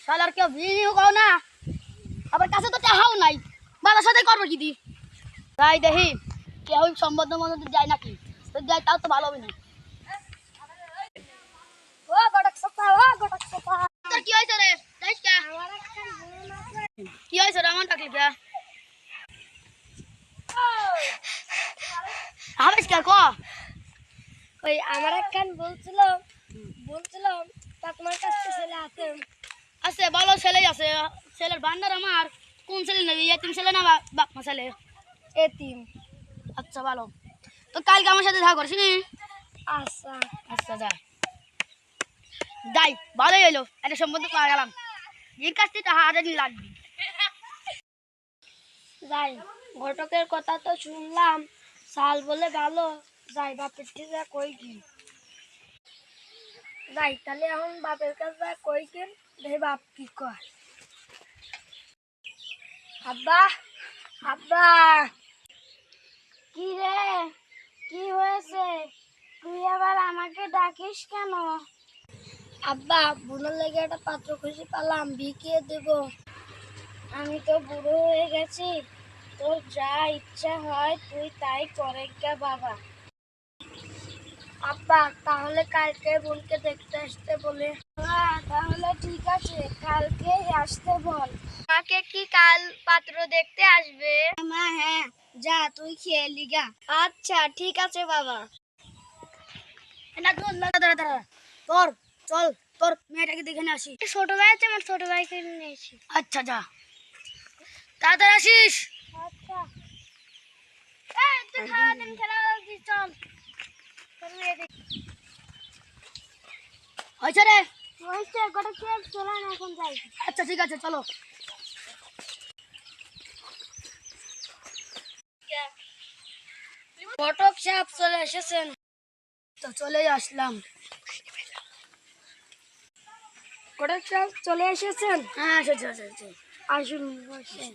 শালার কেউ ভিডিও কও না, আবার কাছে তো টাকাও নাই, বাবার সাথে করবো কি দি? তাই দেখি কেউ সম্বন্ধ মধ্যে যায় নাকি, যদি যায় তাও তো ভালো হবে না। ও গটক সোপা, ও গটক সোপা, তোর কি হয়েছে রে? যাইস কে? কি হয়েছে রে? আমার টাকলি কে? হাবেস কে ক? ওই আমার একখান বলছিলাম তা তোমার কাছে ছেলে আছে? আছে, ভালো ছেলেই আছে। ছেলের ভান্ডার আমার। কোন ছেলে নেই? এতিম ছেলে না বাপ মা ছেলে? এতিম। আচ্ছা ভালো। তো কালকে আমার সাথে দেখা করছিস নি? আচ্ছা আচ্ছা যা যাই, ভালোই হইলো, একটা সম্বন্ধ পাওয়া গেলাম। এর কাছ থেকে হাজার লাগবে। যাই, ঘটকের কথা তো শুনলাম, সাল বলে ভালো। যাই বাপের থেকে কই কি যাই, তাহলে এখন বাপের কাছে কই কি দেখি বাপ কি কয়। আব্বা, আব্বা। কি রে, কি হয়েছে? তুই আবার আমাকে ডাকিস কেন? আব্বা, বুনোর লেগে একটা পাত্র খুঁজে পেলাম, বিকিয়ে দেব। আমি তো বুড়ো হয়ে গেছি, তোর যা ইচ্ছা হয় তুই তাই করে গে বাবা। আব্বা, তাহলে কালকে বোনকে দেখতে আসতে বলে। হ্যাঁ তাহলে ঠিক আছে, কালকে আসতে বল। মাকে কি কাল পাত্র দেখতে আসবে? মা হ্যাঁ, যা তুই খেয়ে লিগা। আচ্ছা ঠিক আছে বাবা। না তোর দাঁড়া দাঁড়া, তোর চল, তোর মেয়েটাকে দেখে নিয়ে আসি। ছোট ভাই আছে, আমার ছোট ভাইকে নিয়ে এসি। আচ্ছা যা, তাড়াতাড়ি আসিস। আচ্ছা। এই তুই খাওয়া দিন খেলা চল। হয়েছে রে? হয়েছে, গোটা খেয়ে চলে না, এখন যাই। আচ্ছা ঠিক আছে চলো। ঘটক সাহেব চলে এসেছেন। তো চলেই আসলাম। ঘটক সাহেব চলে এসেছেন। হ্যাঁ এসেছে। আসুন বসেন।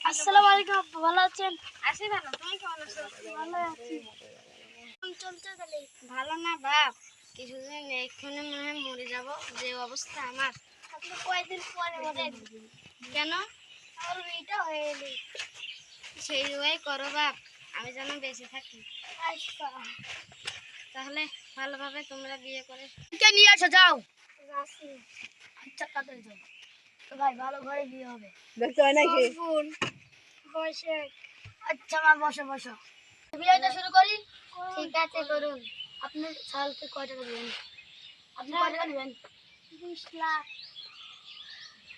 আসসালামু আলাইকুম আব্বা, ভালো আছেন? আছি ভালো, তুমি কেমন আছো? ভালো আছি। চলতে গেলে ভালো না বাপ, কিছুদিন এখানে মনে হয় মরে যাব, যে অবস্থা আমার। আপনি কয়েকদিন পরে মরেন কেন? আমার বিয়েটা হয়ে এলি, সেই ওয়াই করো বাপ, আমি যেন বেঁচে থাকি। আচ্ছা তাহলে ভালোভাবে তোমরা বিয়ে করে কে নিয়ে আসো যাও। রাখি। আচ্ছা তাড়াতাড়ি যাও। তো ভাই ভালো ঘরে বিয়ে হবে। দেখতে হয় নাকি? বসে। আচ্ছা মা বসো বসো, বিয়েটা শুরু করি। ঠিক আছে করুন। আপনি সালকে কয় টাকা দেবেন? আপনি কয় টাকা নেবেন? 20 লাখ।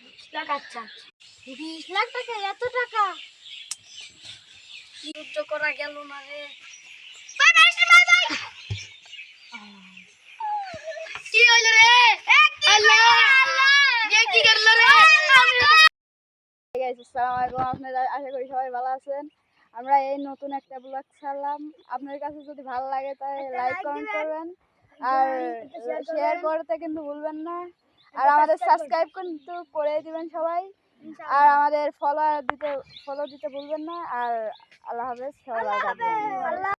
20 লাখ? আচ্ছা 20 লাখ টাকা? এত টাকা যুদ্ধ করা গেল না রে। কি হইলো রে? আল্লাহ বিয়ে কি করলো রে? আসসালামু আলাইকুম, আপনারা আশা করি সবাই ভালো আছেন। আমরা এই নতুন একটা ব্লগ ছাড়লাম, আপনার কাছে যদি ভালো লাগে তাহলে লাইক কমেন্ট করবেন আর শেয়ার করতে কিন্তু ভুলবেন না। আর আমাদের সাবস্ক্রাইব কিন্তু করে দিবেন সবাই, আর আমাদের ফলো দিতে ভুলবেন না। আর আল্লাহ হাফেজ, সবাই ভালো থাকবেন।